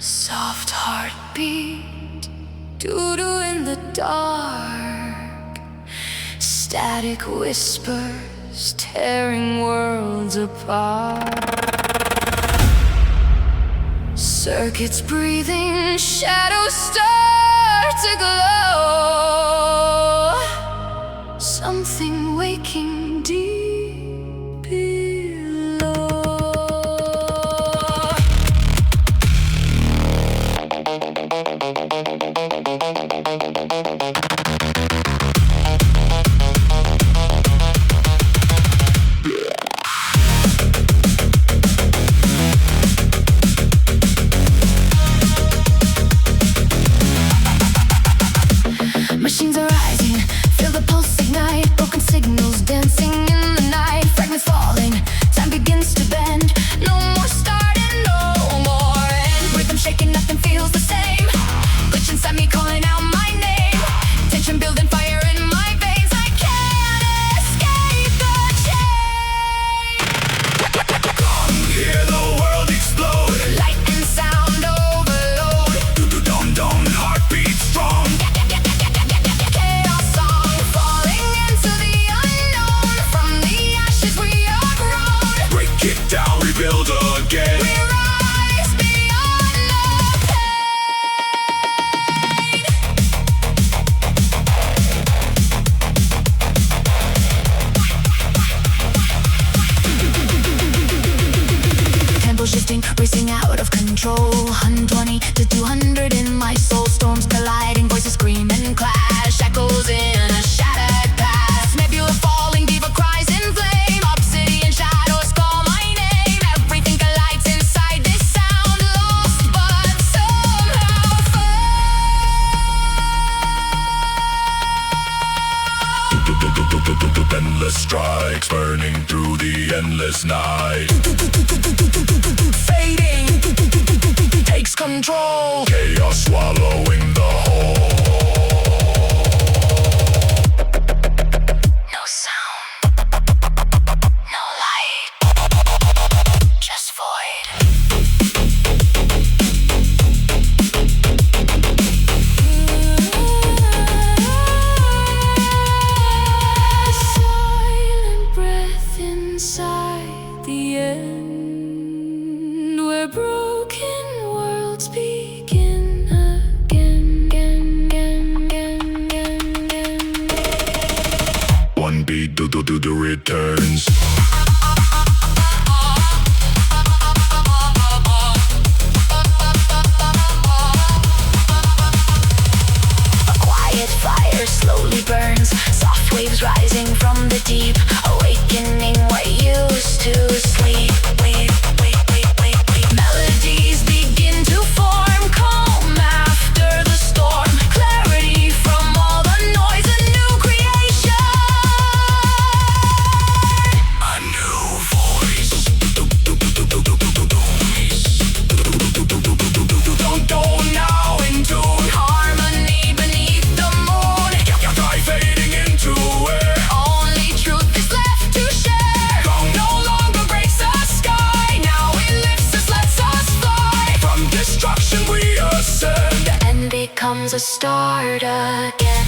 Soft heartbeat, doo-doo in the dark. Static whispers tearing worlds apart. Circuits breathing, shadows start to glow. Something waking deep below. Machines are rising, feel the pulse ignite. Broken signals dancing in the night. Fragments falling, time begins to bend. No more starting, no more end. Rhythm shaking, nothing feels the same. Glitch inside me calling out my name. Tension building, fire in my veins. I can't escape the chain. Come hear the world explode. Light and sound overload. Dum-dum, heartbeat strong. Kick down, rebuild again. We rise beyond the pain. Tempo shifting, racing out of control. 120 to 200 in my soul. Storms colliding, voices scream and clash. Echoes in a shattered past. Nebula falling, diva cries in flame. Obsidian shadows call my name. Everything collides inside this sound. Lost but somehow found. Endless strikes burning through the endless night. Fading takes control. Chaos swallowing the whole. No sound, no light, just void. Silent breath inside the end, where broken worlds begin again. One beat, do returns. A quiet fire slowly burns, soft waves rising from the deep, awakening what used to sleep. Melodies begin to form, calm after the storm. Clarity from all the noise, a new creation. A new voice. Don't now in tune. Harmony beneath the moon. Sky fading into air. Only truth is left to share. No longer breaks the sky. Now it lifts us, lets us fly. From destruction we ascend. The end becomes a start again.